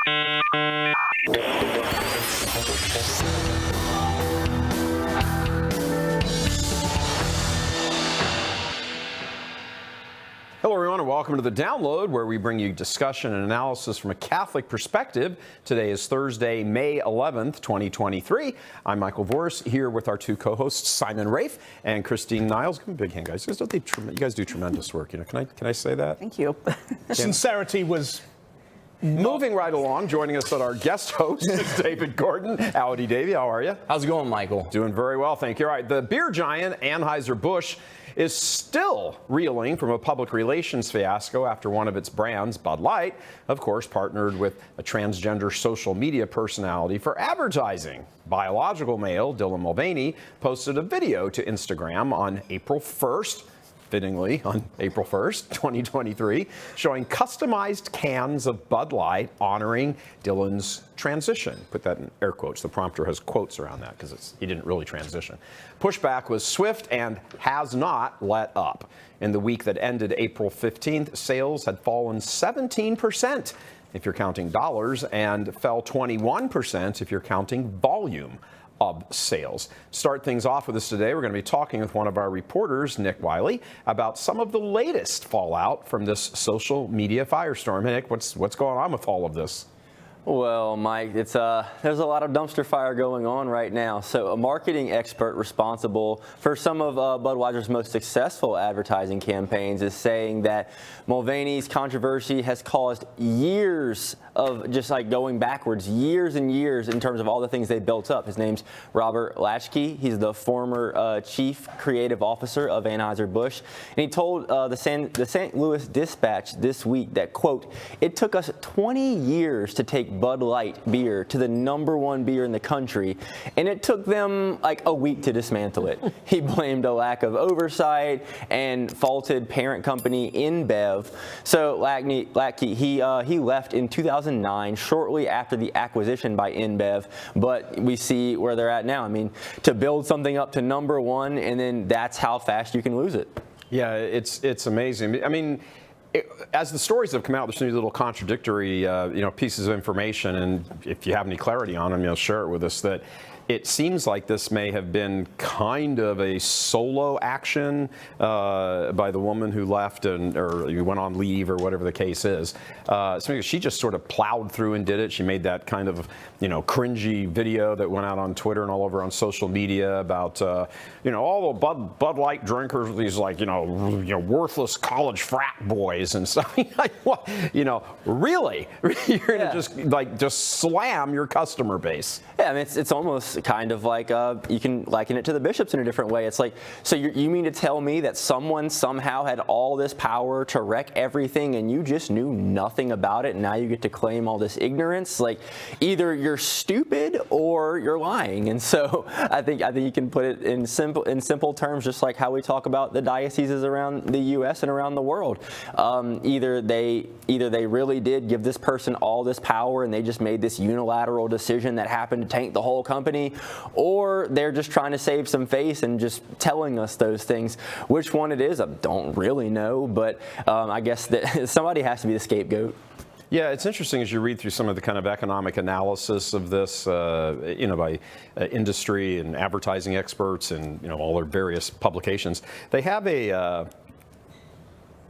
Hello, everyone, and welcome to The Download, where we bring you discussion and analysis from a Catholic perspective. Today is Thursday, May 11th, 2023. I'm Michael Voris, here with our two co-hosts, Simon Rafe and Christine Niles. Give me a big hand, guys. You guys do tremendous work. Can I say that? Thank you. Sincerity was... Moving right along, joining us at our guest host is David Gordon. Howdy, Davey. How are you? How's it going, Michael? Doing very well, thank you. All right, the beer giant Anheuser-Busch is still reeling from a public relations fiasco after one of its brands, Bud Light, of course, partnered with a transgender social media personality for advertising. Biological male Dylan Mulvaney posted a video to Instagram on April 1st, fittingly on April 1st, 2023, showing customized cans of Bud Light honoring Dylan's transition. Put that in air quotes. The prompter has quotes around that because he didn't really transition. Pushback was swift and has not let up. In the week that ended April 15th, sales had fallen 17% if you're counting dollars and fell 21% if you're counting volume of sales. Start things off with us today. We're going to be talking with one of our reporters, Nick Wiley, about some of the latest fallout from this social media firestorm. Hey, Nick, what's going on with all of this? Well, Mike, there's a lot of dumpster fire going on right now. So a marketing expert responsible for some of Budweiser's most successful advertising campaigns is saying that Mulvaney's controversy has caused years of just like going backwards, years and years in terms of all the things they built up. His name's Robert Latchkey. He's the former chief creative officer of Anheuser-Busch. And he told the St. Louis Dispatch this week that, quote, "It took us 20 years to take Bud Light beer to the #1 beer in the country, and it took them like a week to dismantle it." He blamed a lack of oversight and faulted parent company InBev. So Latchkey, he left in 2009, shortly after the acquisition by InBev, but we see where they're at now. I mean, to build something up to #1, and then that's how fast you can lose it. Yeah, it's amazing. I mean, as the stories have come out, there's some little contradictory, pieces of information, and if you have any clarity on them, share it with us. That it seems like this may have been kind of a solo action by the woman who left or went on leave or whatever the case is. So she just sort of plowed through and did it. She made that kind of cringy video that went out on Twitter and all over on social media about all the Bud Light drinkers, these worthless college frat boys and stuff. Really, you're gonna just slam your customer base. Yeah, I mean it's almost kind of like you can liken it to the bishops in a different way. It's like, so you mean to tell me that someone somehow had all this power to wreck everything and you just knew nothing about it, and now you get to claim all this ignorance? Like, either you're stupid or you're lying. And so I think you can put it in simple terms, just like how we talk about the dioceses around the U.S. and around the world. Either they really did give this person all this power and they just made this unilateral decision that happened to tank the whole company, or they're just trying to save some face and just telling us those things. Which one it is, I don't really know, but I guess that somebody has to be the scapegoat. Yeah, it's interesting as you read through some of the kind of economic analysis of this, by industry and advertising experts and all their various publications. They have a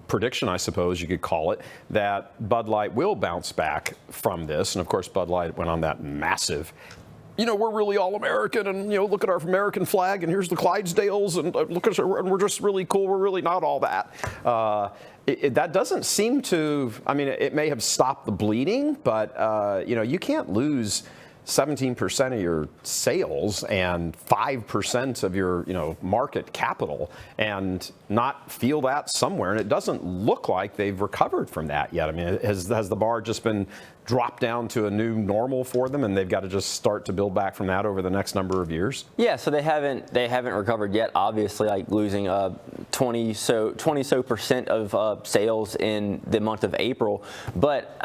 prediction, I suppose you could call it, that Bud Light will bounce back from this. And of course, Bud Light went on that massive, we're really all American, and look at our American flag, and here's the Clydesdales, and look at us, and we're just really cool. We're really not all that. That doesn't seem to. I mean, it may have stopped the bleeding, but you can't lose 17% of your sales and 5% of your market capital and not feel that somewhere. And it doesn't look like they've recovered from that yet. I mean, has the bar just been dropped down to a new normal for them, and they've got to just start to build back from that over the next number of years? Yeah, so they haven't recovered yet. Obviously, like losing 20% of sales in the month of April, but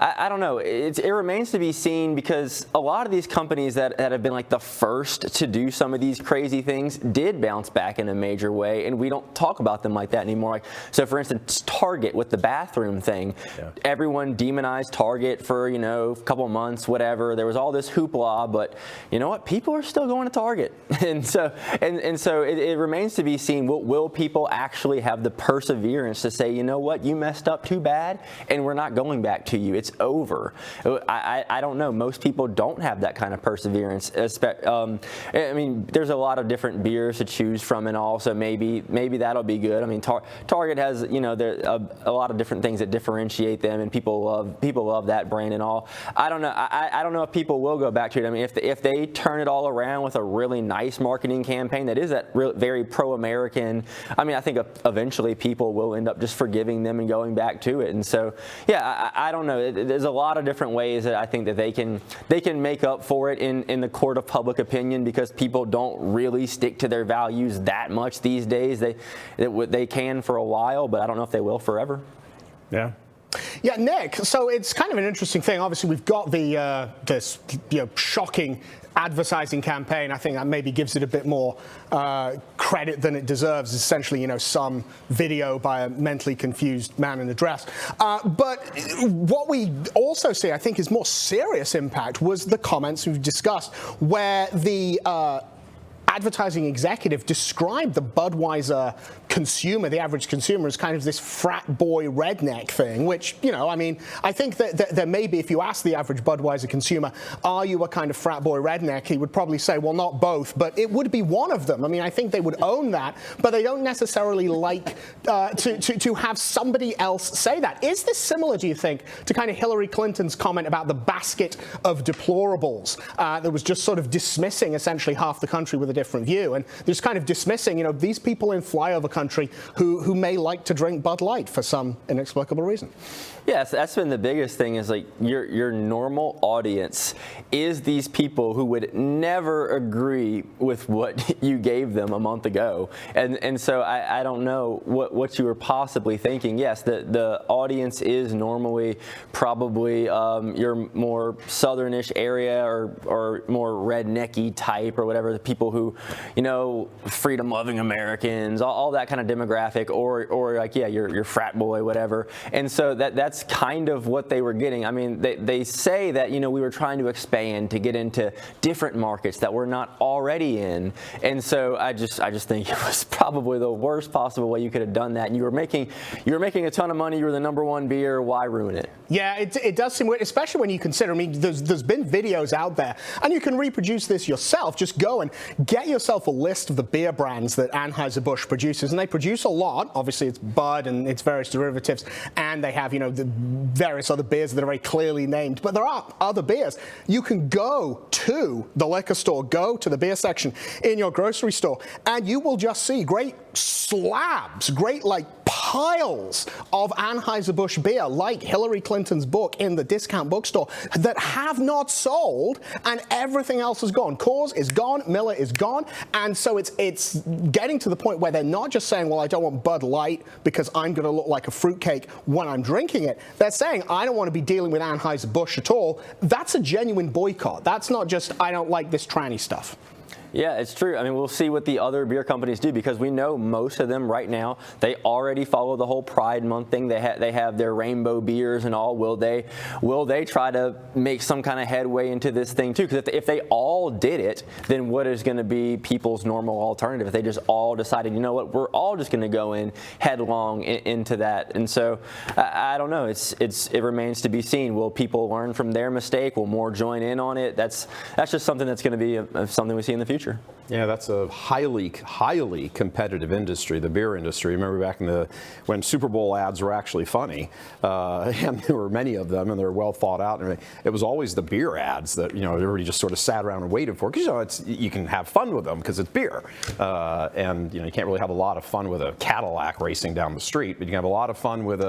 I don't know. It remains to be seen, because a lot of these companies that have been like the first to do some of these crazy things did bounce back in a major way, and we don't talk about them like that anymore. So, for instance, Target with the bathroom thing, everyone demonized Target for, you know, a couple months, whatever. There was all this hoopla, but you know what? People are still going to Target. And so it remains to be seen, will people actually have the perseverance to say, you know what, you messed up too bad, and we're not going back to you. It's over. I don't know. Most people don't have that kind of perseverance. I mean, there's a lot of different beers to choose from and all, so maybe that'll be good. I mean, Target has, you know, there a lot of different things that differentiate them, and people love that brand and all. I don't know. I don't know if people will go back to it. I mean, if they turn it all around with a really nice marketing campaign that is very pro-American, I mean, I think eventually people will end up just forgiving them and going back to it. And so, yeah, I don't know. There's a lot of different ways that I think that they can make up for it in the court of public opinion, because people don't really stick to their values that much these days. They can for a while, but I don't know if they will forever. Yeah. Yeah, Nick, so it's kind of an interesting thing. Obviously, we've got this shocking advertising campaign. I think that maybe gives it a bit more credit than it deserves. Essentially, you know, some video by a mentally confused man in a dress. But what we also see, I think, is more serious impact was the comments we've discussed, where the advertising executive described the Budweiser consumer, the average consumer, as kind of this frat boy redneck thing, which, you know, I mean, I think that there may be, if you ask the average Budweiser consumer, are you a kind of frat boy redneck, he would probably say, well, not both, but it would be one of them. I mean, I think they would own that, but they don't necessarily like to have somebody else say that. Is this similar, do you think, to kind of Hillary Clinton's comment about the basket of deplorables that was just sort of dismissing essentially half the country with a different view, and just kind of dismissing, you know, these people in flyover country who may like to drink Bud Light for some inexplicable reason? Yes, that's been the biggest thing, is like your normal audience is these people who would never agree with what you gave them a month ago. And so I don't know what you were possibly thinking. Yes, the audience is normally probably your more southernish area or more rednecky type or whatever, the people who, you know, freedom-loving Americans, all that kind of demographic, or like, yeah, your frat boy, whatever. And so that's kind of what they were getting. I mean, they say that, you know, we were trying to expand to get into different markets that we're not already in. And so I just think it was probably the worst possible way you could have done that. And you were making a ton of money. You were the #1 beer. Why ruin it? Yeah, it does seem weird, especially when you consider, I mean, there's been videos out there, and you can reproduce this yourself. Just go and get yourself a list of the beer brands that Anheuser-Busch produces, and they produce a lot. Obviously, it's Bud and its various derivatives, and they have, you know, the various other beers that are very clearly named. But there are other beers. You can go to the liquor store, go to the beer section in your grocery store, and you will just see great slabs, great like piles of Anheuser-Busch beer, like Hillary Clinton's book in the discount bookstore, that have not sold, and everything else is gone. Coors is gone, Miller is gone, and so it's getting to the point where they're not just saying, well, I don't want Bud Light because I'm going to look like a fruitcake when I'm drinking it. They're saying, I don't want to be dealing with Anheuser-Busch at all. That's a genuine boycott. That's not just, I don't like this tranny stuff. Yeah, it's true. I mean, we'll see what the other beer companies do, because we know most of them right now, they already follow the whole Pride Month thing. They have their rainbow beers and all. Will they try to make some kind of headway into this thing too? Because if they all did it, then what is going to be people's normal alternative? If they just all decided, you know what, we're all just going to go in headlong into that. And so I don't know. It remains to be seen. Will people learn from their mistake? Will more join in on it? That's just something that's going to be something we see in the future. Yeah, that's a highly competitive industry, the beer industry. Remember back when Super Bowl ads were actually funny, and there were many of them, and they're well thought out. And it was always the beer ads that, you know, everybody just sort of sat around and waited for, because, you know, you can have fun with them because it's beer, and, you know, you can't really have a lot of fun with a Cadillac racing down the street, but you can have a lot of fun with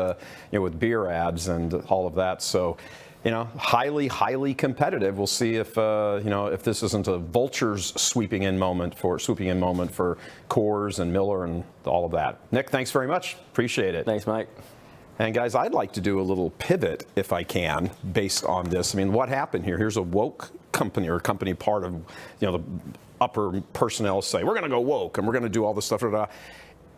with beer ads and all of that. So, you know, highly competitive. We'll see if if this isn't a vultures swooping in moment for Coors and Miller and all of that. Nick, thanks very much. Appreciate it. Thanks, Mike. And guys, I'd like to do a little pivot, if I can, based on this. I mean, what happened here? Here's a woke company, or a company part of, you know, the upper personnel say, we're going to go woke and we're going to do all this stuff.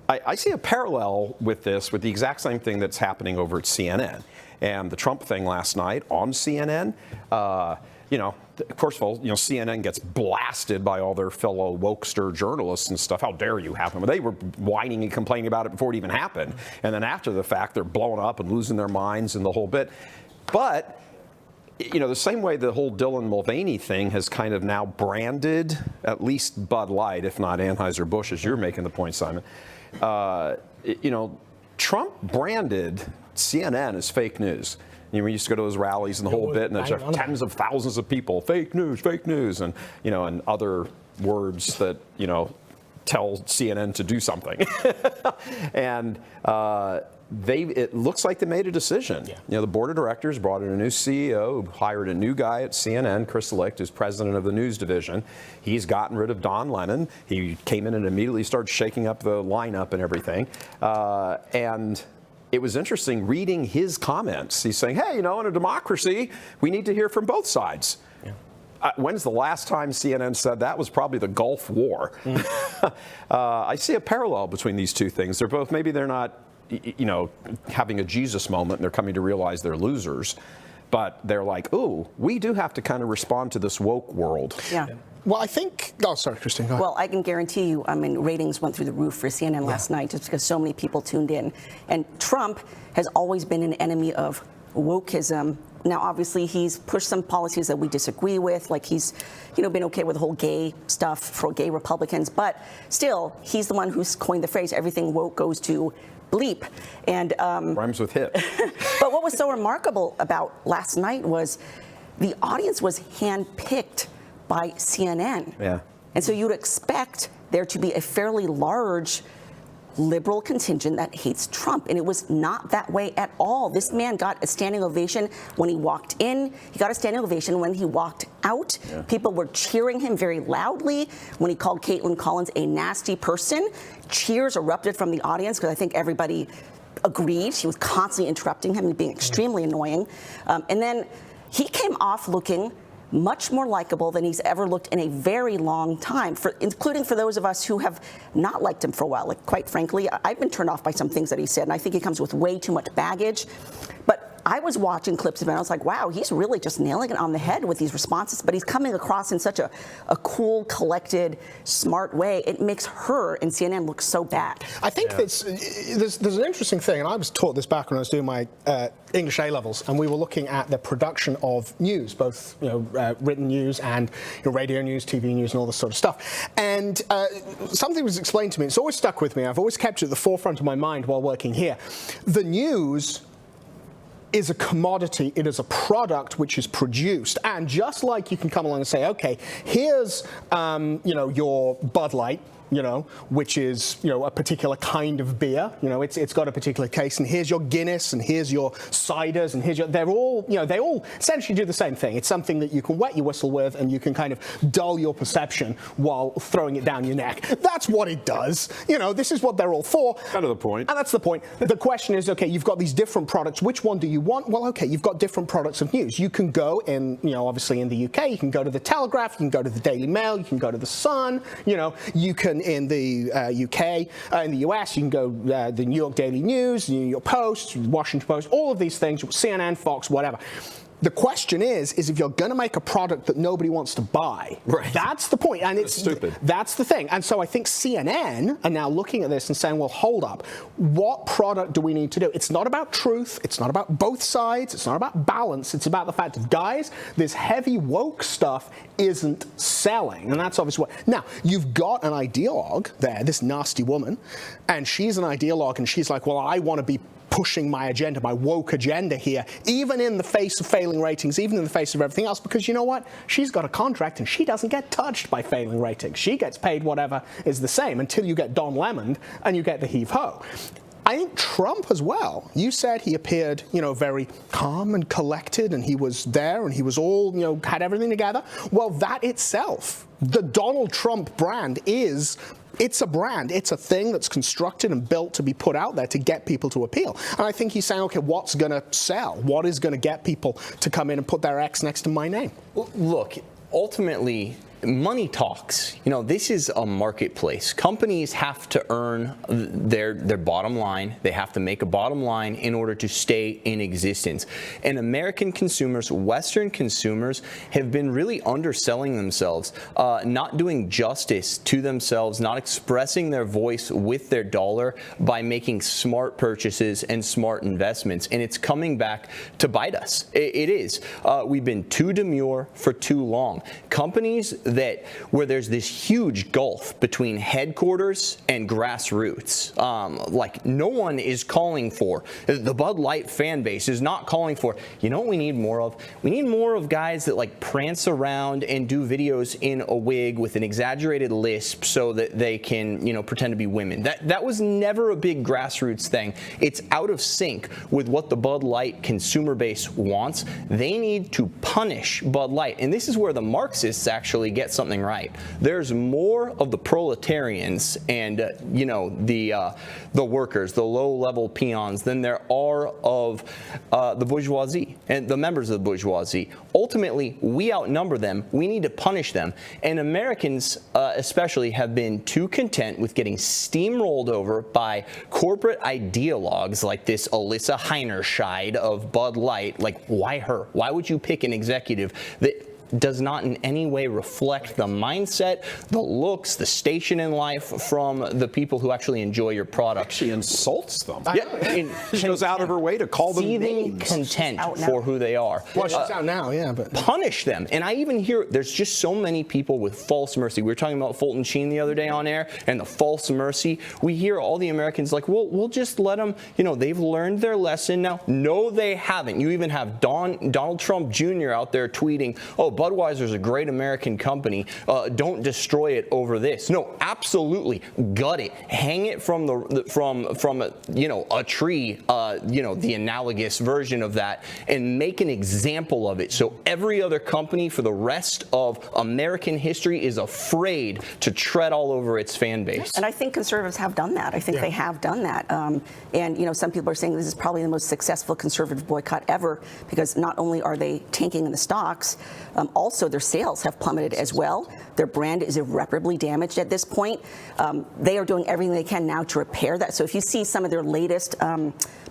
I see a parallel with this, with the exact same thing that's happening over at CNN. And the Trump thing last night on CNN, you know, first of all, you know, CNN gets blasted by all their fellow wokester journalists and stuff. How dare you have them? They were whining and complaining about it before it even happened. And then after the fact, they're blowing up and losing their minds and the whole bit. But, you know, the same way the whole Dylan Mulvaney thing has kind of now branded at least Bud Light, if not Anheuser-Busch, as you're making the point, Simon. You know, Trump branded CNN as fake news. You know, we used to go to those rallies and the whole bit, and there's tens of thousands of people, fake news, and, you know, and other words that, you know, tell CNN to do something. And it looks like they made a decision. Yeah. You know, the board of directors brought in a new CEO, hired a new guy at CNN, Chris Licht, who's president of the news division. He's gotten rid of Don Lemon. He came in and immediately started shaking up the lineup and everything. And it was interesting reading his comments. He's saying, hey, you know, in a democracy, we need to hear from both sides. Yeah. When's the last time CNN said that? Was probably the Gulf War. I see a parallel between these two things. They're both, maybe they're not, you know, having a Jesus moment and they're coming to realize they're losers. But they're like, ooh, we do have to kind of respond to this woke world. Yeah. Well, I think, oh, sorry, Christine, go ahead. Well, I can guarantee you, I mean, ratings went through the roof for CNN last night just because so many people tuned in. And Trump has always been an enemy of wokeism. Now, obviously, he's pushed some policies that we disagree with, like he's, you know, been okay with the whole gay stuff for gay Republicans. But still, he's the one who's coined the phrase, everything woke goes to bleep. And rhymes with hit. But what was so remarkable about last night was the audience was handpicked by CNN. Yeah. And so you'd expect there to be a fairly large liberal contingent that hates Trump, and it was not that way at all. This man got a standing ovation when he walked in. He got a standing ovation when he walked out. Yeah. People were cheering him very loudly when he called Caitlin Collins a nasty person. Cheers erupted from the audience because I think everybody agreed. She was constantly interrupting him and being extremely annoying. And then he came off looking much more likable than he's ever looked in a very long time, including for those of us who have not liked him for a while. Like, quite frankly, I've been turned off by some things that he said, and I think he comes with way too much baggage. But I was watching clips of him, and I was like, wow, he's really just nailing it on the head with these responses, but he's coming across in such a cool, collected, smart way. It makes her and CNN look so bad. I think there's an interesting thing, and I was taught this back when I was doing my English A-levels, and we were looking at the production of news, both written news and radio news, TV news, and all this sort of stuff. And something was explained to me. It's always stuck with me. I've always kept it at the forefront of my mind while working here. The news is a commodity. It is a product which is produced. And just like you can come along and say, okay, here's your Bud Light, which is, a particular kind of beer. It's got a particular taste. And here's your Guinness, and here's your ciders, and here's your, they're all, they all essentially do the same thing. It's something that you can wet your whistle with, and you can kind of dull your perception while throwing it down your neck. That's what it does. This is what they're all for. Kind of the point. And that's the point. The question is, okay, you've got these different products. Which one do you want? Well, okay, you've got different products of news. You can go in, obviously in the UK, you can go to the Telegraph, you can go to the Daily Mail, you can go to the Sun, you can in the UK, in the US, you can go the New York Daily News, the New York Post, Washington Post, all of these things, CNN, Fox, whatever. The question is if you're going to make a product that nobody wants to buy. Right. That's the point. And it's stupid. That's the thing. And so I think CNN are now looking at this and saying, well, hold up. What product do we need to do? It's not about truth. It's not about both sides. It's not about balance. It's about the fact of, guys, this heavy woke stuff isn't selling. And that's obviously what. Now, you've got an ideologue there, this nasty woman, and she's an ideologue, and she's like, well, I want to be pushing my agenda, my woke agenda here, even in the face of failing ratings, even in the face of everything else, because you know what? She's got a contract and she doesn't get touched by failing ratings. She gets paid whatever is the same until you get Don Lemon and you get the heave-ho. I think Trump as well. You said he appeared, very calm and collected, and he was there, and he was all, had everything together. Well, that itself, the Donald Trump brand it's a brand. It's a thing that's constructed and built to be put out there to get people to appeal. And I think he's saying, okay, what's going to sell? What is going to get people to come in and put their X next to my name? Look, ultimately, money talks. You know, this is a marketplace. Companies have to earn their bottom line. They have to make a bottom line in order to stay in existence. And American consumers, Western consumers, have been really underselling themselves, not doing justice to themselves, not expressing their voice with their dollar by making smart purchases and smart investments. And it's coming back to bite us. It is. We've been too demure for too long. Companies where there's this huge gulf between headquarters and grassroots, like no one is calling for, the Bud Light fan base is not calling for, you know what we need more of? We need more of guys that like prance around and do videos in a wig with an exaggerated lisp so that they can, you know, pretend to be women. That was never a big grassroots thing. It's out of sync with what the Bud Light consumer base wants. They need to punish Bud Light. And this is where the Marxists actually get something right. There's more of the proletarians and, you know, the workers, the low-level peons, than there are of the bourgeoisie and the members of the bourgeoisie. Ultimately, we outnumber them. We need to punish them. And Americans, especially, have been too content with getting steamrolled over by corporate ideologues like this Alyssa Heinerscheid of Bud Light. Like, why her? Why would you pick an executive that does not in any way reflect the mindset, the looks, the station in life from the people who actually enjoy your product? She insults them. Yeah, she goes out of her way to call them names. Content for who they are. Well, she's out now, yeah, but punish them. And I even hear there's just so many people with false mercy. We were talking about Fulton Sheen the other day on air and the false mercy. We hear all the Americans like, well, we'll just let them, you know, they've learned their lesson now. No, they haven't. You even have Donald Trump Jr. out there tweeting, oh, Budweiser's a great American company. Don't destroy it over this. No, absolutely, gut it, hang it from a tree. The analogous version of that, and make an example of it. So every other company for the rest of American history is afraid to tread all over its fan base. And I think conservatives have done that. I think they have done that. And you know, some people are saying this is probably the most successful conservative boycott ever, because not only are they tanking in the stocks, also their sales have plummeted as well. Their brand is irreparably damaged at this point. They are doing everything they can now to repair that. So if you see some of their latest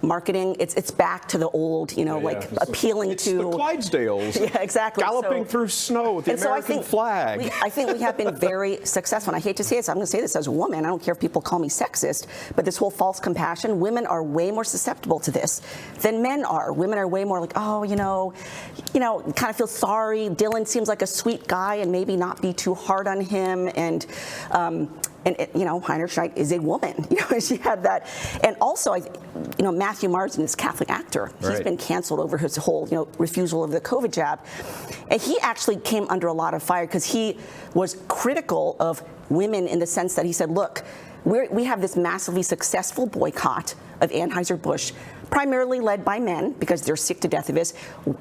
marketing, it's back to the old, you know, appealing it's to the Clydesdales. Yeah, exactly. Galloping through snow with the American flag. I think we have been very successful. And I hate to say it, so I'm going to say this as a woman. I don't care if people call me sexist, but this whole false compassion, women are way more susceptible to this than men are. Women are way more like, oh, you know, kind of feel sorry. Dylan seems like a sweet guy, and maybe not be too hard on him. And you know, Heinerscheid is a woman. You know, she had that. And also, Matthew Marsden is a Catholic actor. He's been canceled over his whole, refusal of the COVID jab. And he actually came under a lot of fire because he was critical of women in the sense that he said, look, we have this massively successful boycott of Anheuser-Busch, primarily led by men because they're sick to death of this.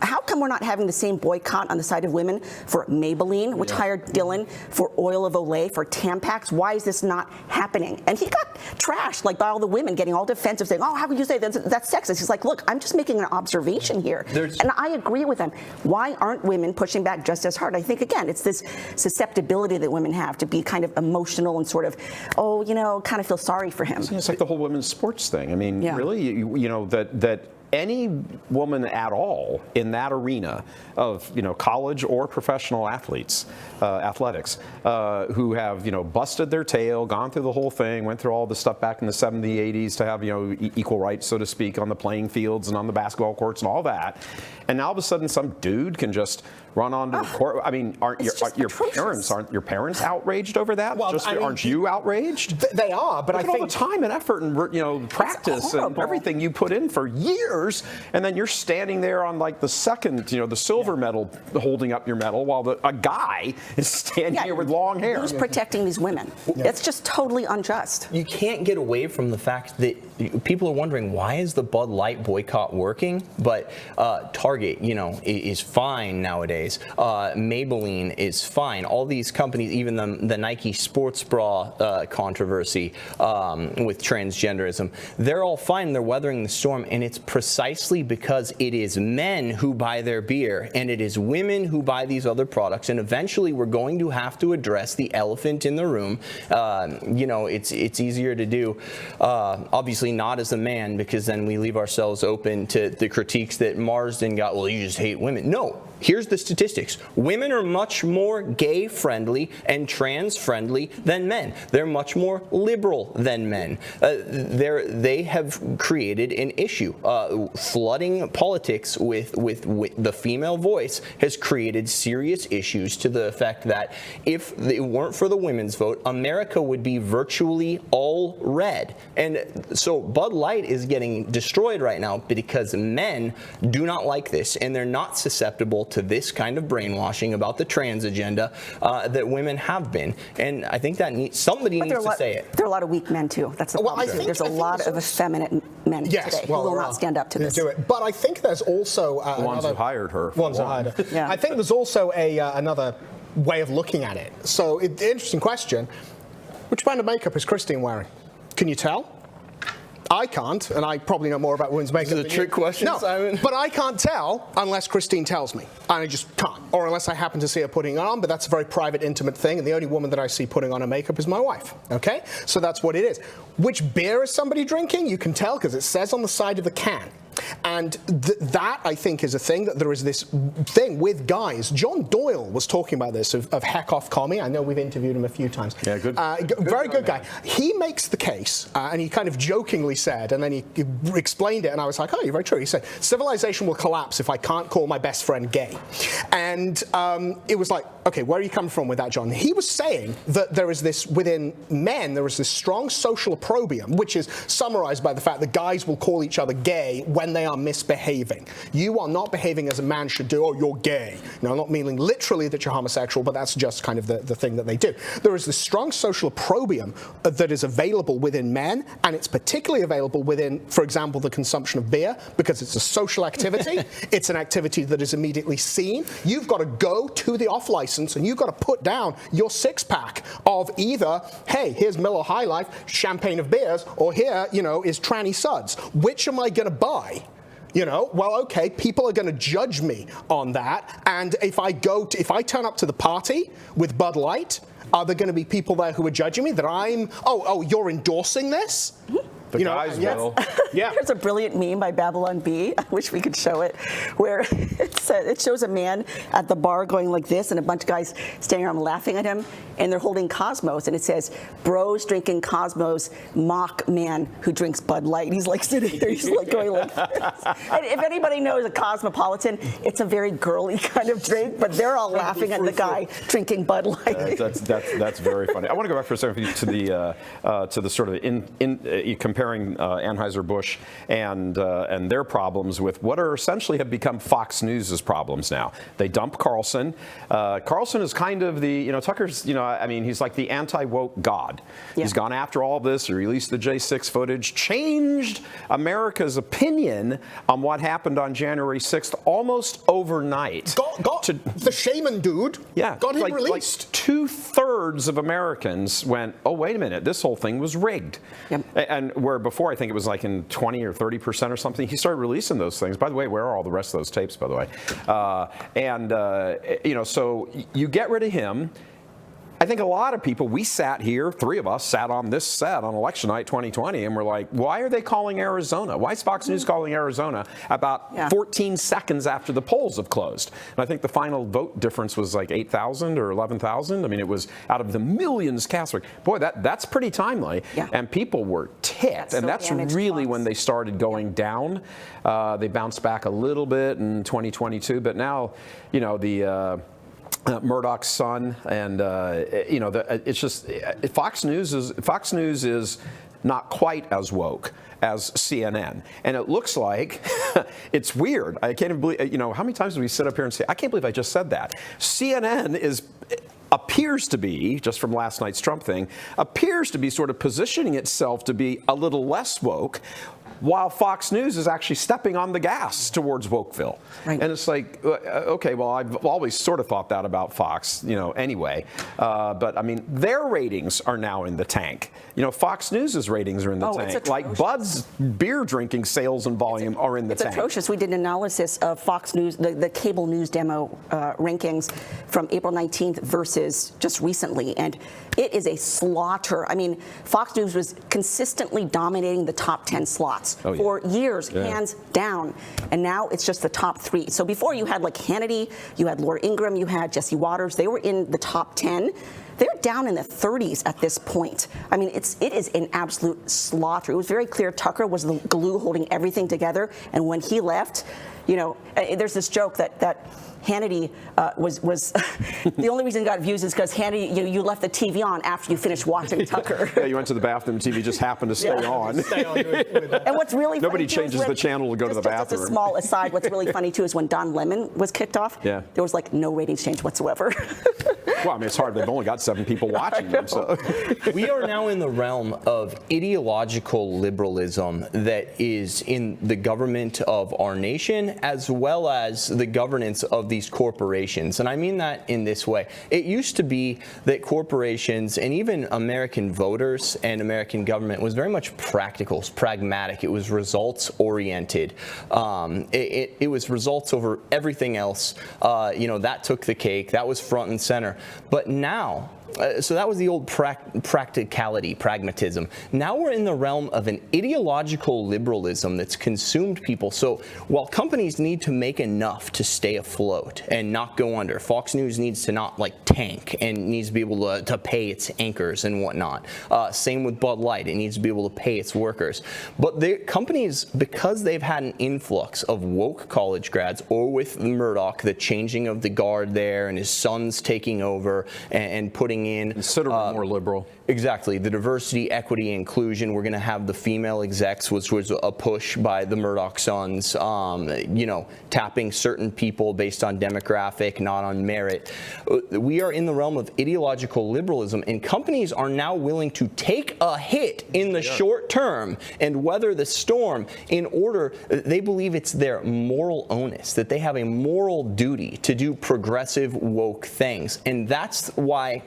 How come we're not having the same boycott on the side of women for Maybelline, which hired Dylan, for Oil of Olay, for Tampax? Why is this not happening? And he got trashed by all the women getting all defensive, saying, oh, how could you say that's sexist? He's like, look, I'm just making an observation here. And I agree with him. Why aren't women pushing back just as hard? I think, again, it's this susceptibility that women have to be kind of emotional and sort of, kind of feel sorry for him. It's like the whole women's sports thing. I mean, really, that any woman at all in that arena of college or professional athletes, athletics, who have busted their tail, gone through the whole thing, went through all the stuff back in the 70s, 80s to have equal rights, so to speak, on the playing fields and on the basketball courts and all that, and now all of a sudden some dude can just run onto the court. I mean, aren't your parents outraged over that? Well, aren't you outraged? They are, but Look I at think all the time and effort and practice and everything you put in for years, and then you're standing there on like the second, the silver medal, holding up your medal, while a guy is standing here with long hair. Who's protecting these women? It's just totally unjust. You can't get away from the fact that people are wondering, why is the Bud Light boycott working? But Target, is fine nowadays. Maybelline is fine. All these companies, even the Nike sports bra controversy with transgenderism, they're all fine. They're weathering the storm, and it's precisely because it is men who buy their beer and it is women who buy these other products, and eventually we're going to have to address the elephant in the room. You know, it's easier to do, obviously not as a man, because then we leave ourselves open to the critiques that Marsden got. Well, you just hate women. No. Here's the statistics. Women are much more gay-friendly and trans-friendly than men. They're much more liberal than men. They have created an issue. Flooding politics with the female voice has created serious issues to the effect that if it weren't for the women's vote, America would be virtually all red. And so Bud Light is getting destroyed right now because men do not like this, and they're not susceptible to this kind of brainwashing about the trans agenda that women have been. And I think that somebody needs to say it. There are a lot of weak men too. That's the problem. There's a lot of effeminate men today who will not stand up to this. Do it. But I think there's also the ones who hired her. Ones who hired her. Yeah. I think there's also another way of looking at it. So, interesting question. Which brand of makeup is Christine wearing? Can you tell? I can't, and I probably know more about women's makeup. Is it a trick question, Simon? But I can't tell unless Christine tells me, and I just can't, or unless I happen to see her putting it on. But that's a very private, intimate thing, and the only woman that I see putting on her makeup is my wife. Okay, so that's what it is. Which beer is somebody drinking? You can tell because it says on the side of the can. And that, I think, is a thing, that there is this thing with guys. John Doyle was talking about this, of Heck Off Commie. I know we've interviewed him a few times. Yeah, good. Very good guy. He makes the case, and he kind of jokingly said, and then he explained it, and I was like, oh, you're very true. He said, civilization will collapse if I can't call my best friend gay. And it was like, okay, where are you coming from with that, John? He was saying that there is this, within men, there is this strong social opprobrium, which is summarized by the fact that guys will call each other gay when they are misbehaving. You are not behaving as a man should do. Oh, you're gay. Now, I'm not meaning literally that you're homosexual, but that's just kind of the thing that they do. There is this strong social opprobrium that is available within men, and it's particularly available within, for example, the consumption of beer, because it's a social activity. It's an activity that is immediately seen. You've got to go to the off license, and you've got to put down your six-pack of either, hey, here's Miller High Life, champagne of beers, or here, you know, is Tranny Suds. Which am I going to buy? You know, well, okay, people are going to judge me on that. And if I turn up to the party with Bud Light, are there going to be people there who are judging me that oh, you're endorsing this? The guys will. Yeah. There's a brilliant meme by Babylon Bee. I wish we could show it, where it shows a man at the bar going like this, and a bunch of guys standing around laughing at him, and they're holding Cosmos, and it says, "Bros drinking Cosmos, mock man who drinks Bud Light." He's like sitting there, he's like going like this. And if anybody knows a Cosmopolitan, it's a very girly kind of drink, but they're all laughing at the guy drinking Bud Light. That's very funny. I want to go back for a second to the sort of comparing Anheuser-Busch and their problems with what are essentially have become Fox News' problems now. They dump Carlson. Carlson is kind of the, Tucker's, I mean, he's like the anti-woke god. Yeah. He's gone after all this. He released the J6 footage, changed America's opinion on what happened on January 6th almost overnight. Got the shaman dude. Yeah, got him released. Like 2/3 of Americans went, oh, wait a minute, this whole thing was rigged. Yep. And where before I think it was like in 20 or 30% or something, he started releasing those things. By the way, where are all the rest of those tapes, by the way? So you get rid of him. I think a lot of people, we sat here, three of us sat on this set on election night 2020, and we're like, why are they calling Arizona? Why is Fox News calling Arizona about 14 seconds after the polls have closed? And I think the final vote difference was like 8,000 or 11,000. I mean, it was out of the millions cast. Boy, that's pretty timely. Yeah. And people were ticked. And that's really when they started going down. They bounced back a little bit in 2022, but now, Murdoch's son, and it's just Fox News is not quite as woke as CNN, and it looks like it's weird. I can't even believe. How many times do we sit up here and say, "I can't believe I just said that"? CNN appears to be, just from last night's Trump thing, appears to be sort of positioning itself to be a little less woke. while Fox News is actually stepping on the gas towards Wokeville. Right. And it's like, okay, well, I've always sort of thought that about Fox, anyway. But I mean, their ratings are now in the tank. Fox News's ratings are in the tank. Like Bud's beer drinking sales and volume are in the tank. It's atrocious. We did an analysis of Fox News, the cable news demo rankings from April 19th versus just recently, and it is a slaughter. I mean, Fox News was consistently dominating the top 10 slots for years, hands down, and now it's just the top 3. So before you had like Hannity, you had Laura Ingraham, you had Jesse Waters. They were in the top 10. They're down in the 30s at this point. I mean, it is an absolute slaughter. It was very clear Tucker was the glue holding everything together, and when he left, there's this joke that Hannity was the only reason he got views is because Hannity, you left the TV on after you finished watching Tucker. Yeah, you went to the bathroom, TV just happened to stay on. And what's really nobody funny changes the channel to go to the bathroom. Just a small aside, what's really funny too is when Don Lemon was kicked off, there was like no ratings change whatsoever. Well, I mean, it's hard. They've only got 7 people watching them. So. We are now in the realm of ideological liberalism that is in the government of our nation as well as the governance of these corporations. And I mean that in this way. It used to be that corporations and even American voters and American government was very much practical, pragmatic. It was results oriented. It was results over everything else. That took the cake. That was front and center. But now, so that was the old practicality, pragmatism. Now we're in the realm of an ideological liberalism that's consumed people. So while companies need to make enough to stay afloat and not go under, Fox News needs to not tank and needs to be able to pay its anchors and whatnot. Same with Bud Light, it needs to be able to pay its workers. But the companies, because they've had an influx of woke college grads, or with Murdoch, the changing of the guard there and his sons taking over and putting in considerably more liberal. Exactly. The diversity, equity, inclusion. We're going to have the female execs, which was a push by the Murdoch sons, tapping certain people based on demographic, not on merit. We are in the realm of ideological liberalism, and companies are now willing to take a hit in the short term and weather the storm in order, they believe it's their moral onus, that they have a moral duty to do progressive, woke things. And that's why,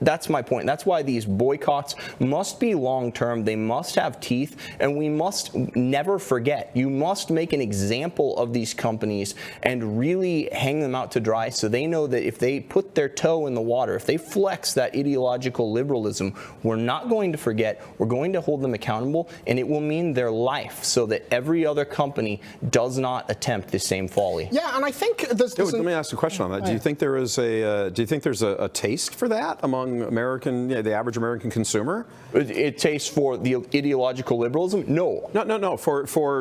that's my point. That's why these boycotts must be long-term. They must have teeth, and we must never forget. You must make an example of these companies and really hang them out to dry so they know that if they put their toe in the water, if they flex that ideological liberalism, we're not going to forget. We're going to hold them accountable, and it will mean their life so that every other company does not attempt the same folly. Yeah, and I think there's let me ask a question on that. Do you think there is there's a taste for that among the average American consumer? It tastes for the ideological liberalism? No. No. For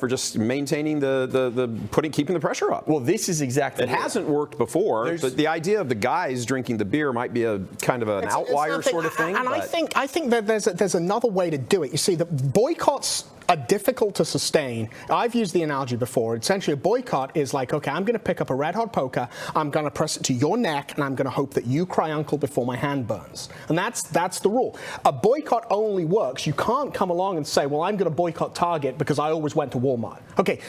just maintaining keeping the pressure up. Well, this is exactly it. Hasn't worked before. But the idea of the guys drinking the beer might be a kind of an outlier sort of thing. And I think that there's another way to do it. You see, the boycotts are difficult to sustain. I've used the analogy before. Essentially, a boycott is like, okay, I'm going to pick up a red hot poker, I'm going to press it to your neck, and I'm going to hope that you cry uncle before my hand burns. And that's the rule. A boycott only works. You can't come along and say, well, I'm going to boycott Target because I always went to Walmart. Okay.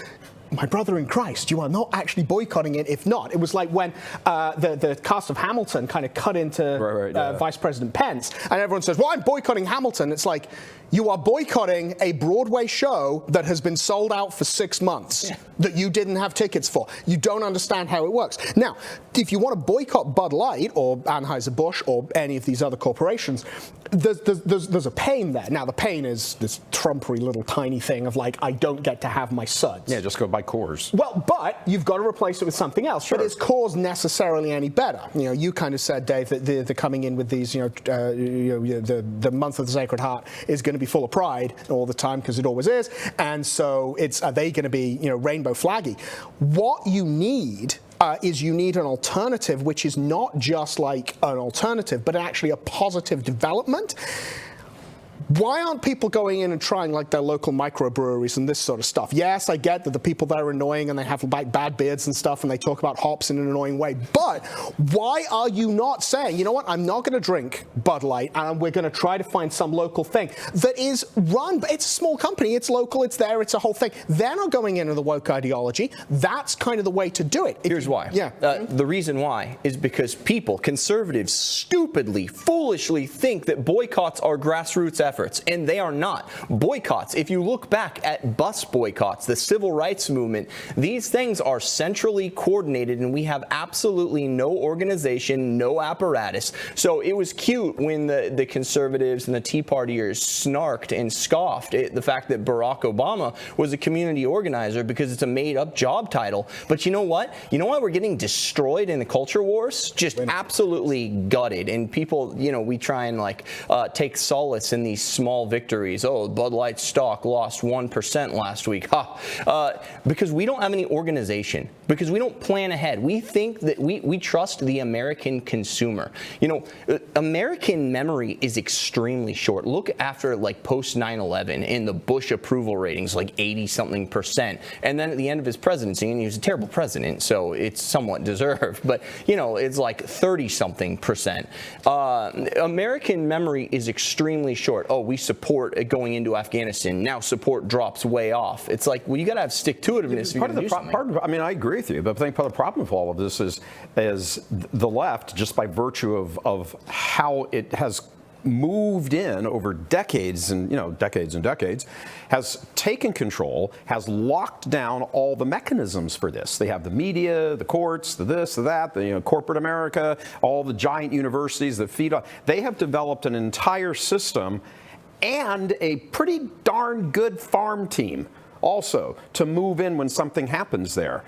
My brother in Christ, you are not actually boycotting it if not. It was like when the cast of Hamilton kind of cut into Vice President Pence, and everyone says, well, I'm boycotting Hamilton. It's like, you are boycotting a Broadway show that has been sold out for 6 months that you didn't have tickets for. You don't understand how it works. Now, if you want to boycott Bud Light or Anheuser-Busch or any of these other corporations, there's a pain there. Now, the pain is this Trumpery little tiny thing of like, I don't get to have my suds. Yeah, just go buy Coors. Well, but you've got to replace it with something else. Sure. But is Coors necessarily any better? You kind of said, Dave, that they're coming in with these, the month of the Sacred Heart is going to be full of pride all the time because it always is, and so are they going to be rainbow flaggy? What you need is you need an alternative, which is not just like an alternative, but actually a positive development. why aren't people going in and trying like their local microbreweries and this sort of stuff? Yes, I get that the people there are annoying and they have like bad beards and stuff and they talk about hops in an annoying way. But why are you not saying, you know what, I'm not going to drink Bud Light and we're going to try to find some local thing that is run, but it's a small company, it's local, it's there, it's a whole thing. They're not going into the woke ideology. That's kind of the way to do it. Here's why. Yeah. The reason why is because people, conservatives, stupidly, foolishly think that boycotts are grassroots efforts. And they are not. Boycotts, if you look back at bus boycotts, the civil rights movement, these things are centrally coordinated and we have absolutely no organization, no apparatus. So it was cute when the conservatives and the Tea Partiers snarked and scoffed at the fact that Barack Obama was a community organizer because it's a made-up job title. But you know what? You know why we're getting destroyed in the culture wars? Just absolutely gutted. And people, you know, we try and like take solace in these small victories. Oh, Bud Light stock lost 1% last week. Because we don't have any organization, because we don't plan ahead. We think that we trust the American consumer. You know, American memory is extremely short. Look after like post 9/11 and the Bush approval ratings, like 80-something%. And then at the end of his presidency, and he was a terrible president, so it's somewhat deserved, but you know, it's like 30-something%. American memory is extremely short. Oh, we support going into Afghanistan. Now support drops way off. It's like, well, you got to have stick-to-itiveness. I mean, I agree with you, but I think part of the problem with all of this is the left, just by virtue of how it has moved in over decades and decades, has taken control, has locked down all the mechanisms for this. They have the media, the courts, the this, the that, the corporate America, all the giant universities that feed on. They have developed an entire system and a pretty darn good farm team also to move in when something happens there.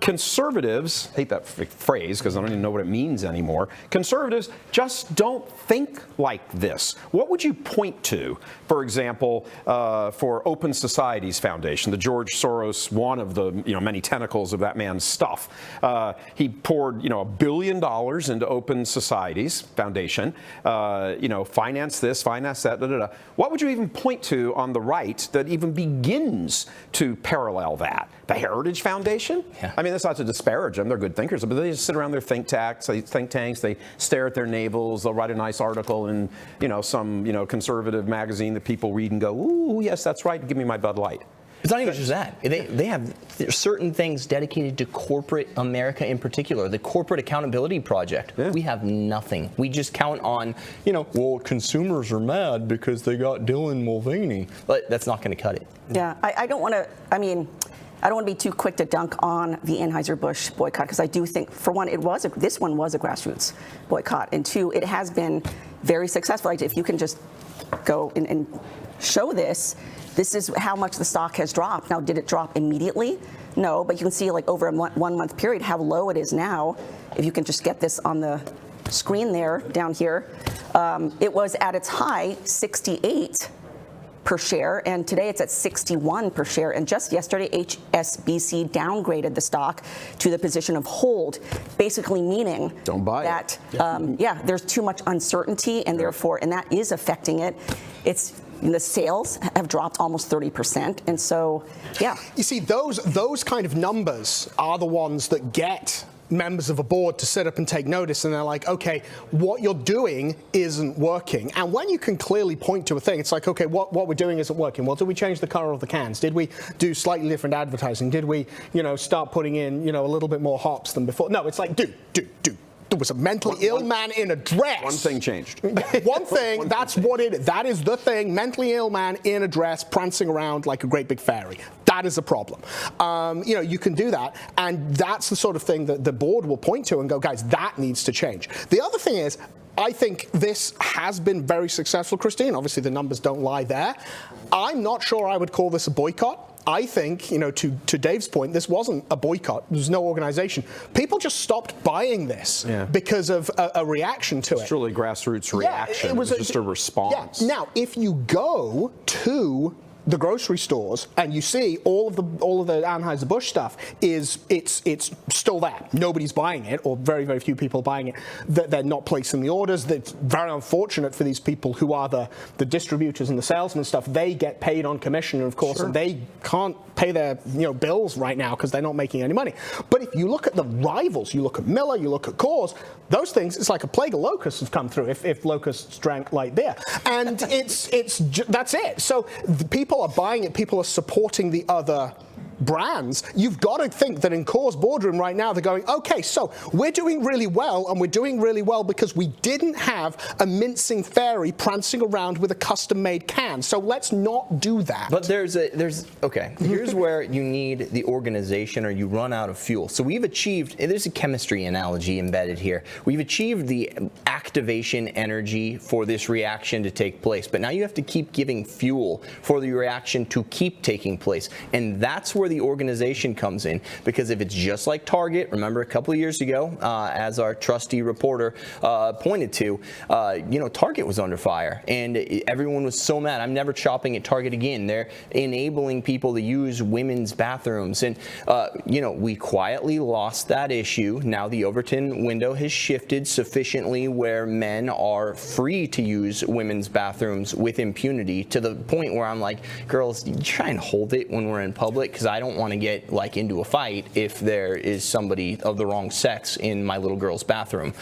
Conservatives, I hate that phrase because I don't even know what it means anymore. Conservatives just don't think like this. What would you point to, for example, for Open Societies Foundation, the George Soros, one of the many tentacles of that man's stuff? He poured $1 billion into Open Societies Foundation, finance this, finance that, da, da, da. What would you even point to on the right that even begins to parallel that? The Heritage Foundation? Yeah. I mean, that's not to disparage them. They're good thinkers, but they just sit around their think tanks. They stare at their navels. They'll write a nice article in, some, conservative magazine that people read and go, ooh, yes, that's right. Give me my Bud Light. It's not even just that. They have certain things dedicated to corporate America in particular, the Corporate Accountability Project. Yeah. We have nothing. We just count on, well, consumers are mad because they got Dylan Mulvaney. But that's not going to cut it. Yeah, I don't want to be too quick to dunk on the Anheuser-Busch boycott because I do think, for one, this one was a grassroots boycott, and two, it has been very successful. Like, if you can just go and show this is how much the stock has dropped. Now, did it drop immediately? No, but you can see like over a 1 month period how low it is now. If you can just get this on the screen there, down here, it was at its high 68 per share, and today it's at 61 per share. And just yesterday, HSBC downgraded the stock to the position of hold, basically meaning don't buy that it. There's too much uncertainty, and therefore, and that is affecting it. The sales have dropped almost 30%, and so You see, those kind of numbers are the ones that get members of a board to sit up and take notice, and they're like, okay, what you're doing isn't working. And when you can clearly point to a thing, it's like, okay, what we're doing isn't working. Well, did we change the color of the cans? Did we do slightly different advertising? Did we, start putting in, a little bit more hops than before? No, it's like, dude. There was a mentally ill man in a dress. One thing changed. One thing, that is the thing, mentally ill man in a dress prancing around like a great big fairy. That is a problem. You can do that, and that's the sort of thing that the board will point to and go, guys, that needs to change. The other thing is, I think this has been very successful, Christine. Obviously, the numbers don't lie there. I'm not sure I would call this a boycott. I think, to Dave's point, this wasn't a boycott. There was no organization. People just stopped buying this because of a reaction to it. It's truly grassroots reaction. It was just a response. Yeah. Now, if you go to the grocery stores and you see all of the Anheuser-Busch stuff, it's still there. Nobody's buying it, or very, very few people buying it. They're not placing the orders. That's very unfortunate for these people who are the distributors and the salesmen and stuff. They get paid on commission, of course, and they can't pay their bills right now because they're not making any money. But if you look at the rivals, you look at Miller, you look at Coors, those things, it's like a plague of locusts have come through if locusts drank light beer. And that's it. So the people are buying it, people are supporting the other brands. You've got to think that in Coors boardroom right now, they're going, okay, so we're doing really well, and we're doing really well because we didn't have a mincing fairy prancing around with a custom-made can. So let's not do that. But okay, here's where you need the organization or you run out of fuel. So we've achieved, there's a chemistry analogy embedded here. We've achieved the activation energy for this reaction to take place, but now you have to keep giving fuel for the reaction to keep taking place. And that's where the organization comes in, because if it's just like Target, remember a couple of years ago, as our trusty reporter pointed to, Target was under fire and everyone was so mad. I'm never shopping at Target again. They're enabling people to use women's bathrooms, and we quietly lost that issue. Now the Overton window has shifted sufficiently where men are free to use women's bathrooms with impunity, to the point where I'm like, girls, you try and hold it when we're in public, because I don't want to get into a fight if there is somebody of the wrong sex in my little girl's bathroom.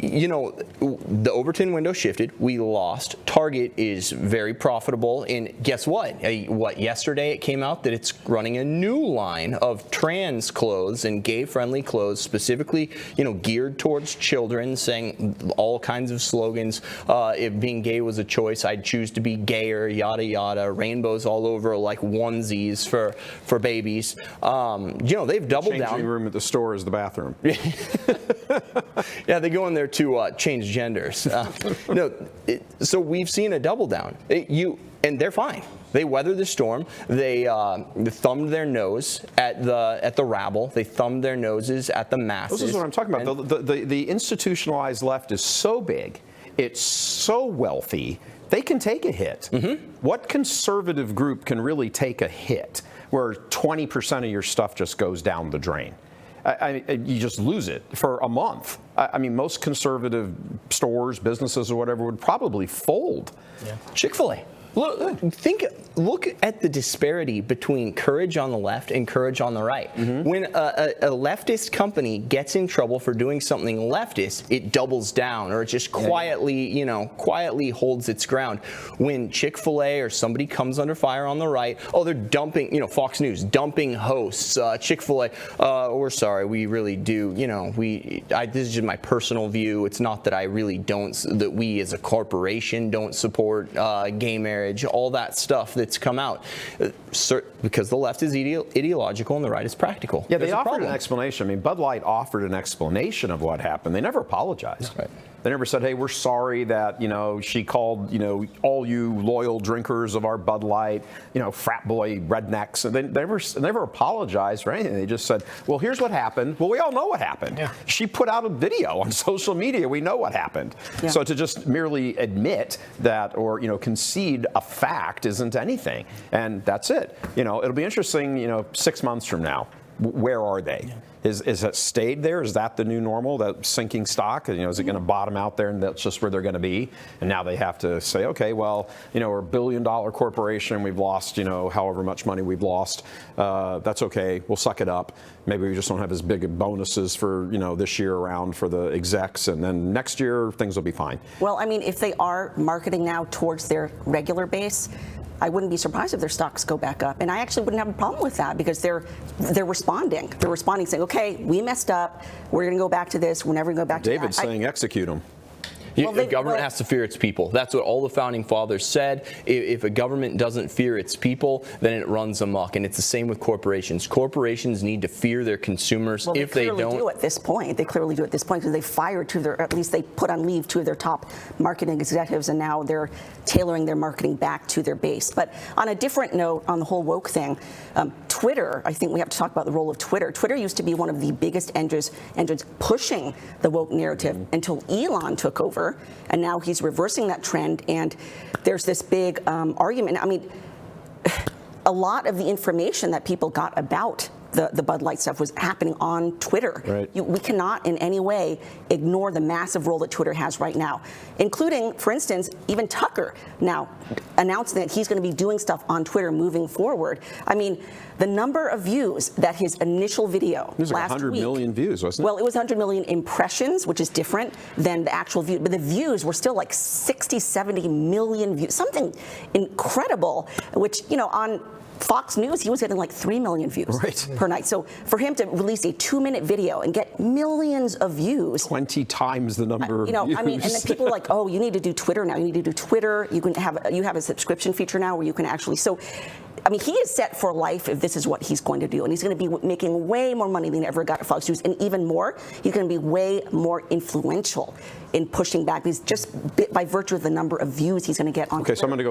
The Overton window shifted. We lost. Target is very profitable, and guess what? Yesterday it came out that it's running a new line of trans clothes and gay-friendly clothes, specifically, geared towards children, saying all kinds of slogans. If being gay was a choice, I'd choose to be gayer, yada yada. Rainbows all over like onesies for babies. They've doubled down. Changing room at the store is the bathroom. Yeah, they go in there to change genders. So we've seen a double down. And they're fine. They weathered the storm. They thumbed their nose at the rabble. They thumbed their noses at the masses. This is what I'm talking about. The institutionalized left is so big, it's so wealthy, they can take a hit. Mm-hmm. What conservative group can really take a hit where 20% of your stuff just goes down the drain? You just lose it for a month. Most conservative stores, businesses, or whatever would probably fold. Yeah. Chick-fil-A. Look at the disparity between courage on the left and courage on the right. Mm-hmm. When a leftist company gets in trouble for doing something leftist, it doubles down, or it just quietly holds its ground. When Chick-fil-A or somebody comes under fire on the right, they're dumping, Fox News dumping hosts. Chick-fil-A, we're sorry, we really do. This is just my personal view. It's not that I really that we as a corporation don't support gay marriage, all that stuff that's come out, because the left is ideological and the right is practical. Yeah, they offered an explanation. Bud Light offered an explanation of what happened. They never apologized. Right. They never said, hey, we're sorry that, she called, all you loyal drinkers of our Bud Light, frat boy rednecks. And they never apologized for anything. They just said, well, here's what happened. Well, we all know what happened. Yeah. She put out a video on social media. We know what happened. Yeah. So to just merely admit that or, concede a fact isn't anything. And that's it. It'll be interesting, 6 months from now. Where are they? Yeah. Is it stayed there? Is that the new normal, that sinking stock? Is it going to bottom out there and that's just where they're going to be? And now they have to say, okay, well, we're a $1 billion corporation. We've lost, however much money we've lost. That's okay. We'll suck it up. Maybe we just don't have as big of bonuses for, this year around for the execs. And then next year, things will be fine. Well, if they are marketing now towards their regular base, I wouldn't be surprised if their stocks go back up. And I actually wouldn't have a problem with that, because they're responding. They're responding, saying, okay, we messed up. We're going to go back to this. We're never going to go back to that. David's saying execute them. The government has to fear its people. That's what all the founding fathers said. If a government doesn't fear its people, then it runs amok. And it's the same with corporations. Corporations need to fear their consumers. Well, if they don't, They clearly do at this point, because they fired at least they put on leave 2 of their top marketing executives, and now they're tailoring their marketing back to their base. But on a different note, on the whole woke thing, Twitter, I think we have to talk about the role of Twitter. Twitter used to be one of the biggest engines pushing the woke narrative until Elon took over, and now he's reversing that trend. And there's this big argument. I mean, a lot of the information that people got about the Bud Light stuff was happening on Twitter. Right. We cannot in any way ignore the massive role that Twitter has right now, including, for instance, even Tucker now announcing that he's going to be doing stuff on Twitter moving forward. I mean, the number of views that his initial video It was like last 100 week, million views, wasn't it? Well, it was 100 million impressions, which is different than the actual view, but the views were still like 60, 70 million views, something incredible, which, you know, on Fox News, he was getting like 3 million views per night. So for him to release a 2-minute video and get millions of views, 20 times the number of views. I mean, and then people are like, oh, you need to do Twitter now. You need to do Twitter. You have a subscription feature now where you can actually. So, I mean, he is set for life if this is what he's going to do, and he's going to be making way more money than he ever got at Fox News, and even more, he's going to be way more influential in pushing back. He's just by virtue of the number of views he's going to get on. Okay, Twitter. so I'm going to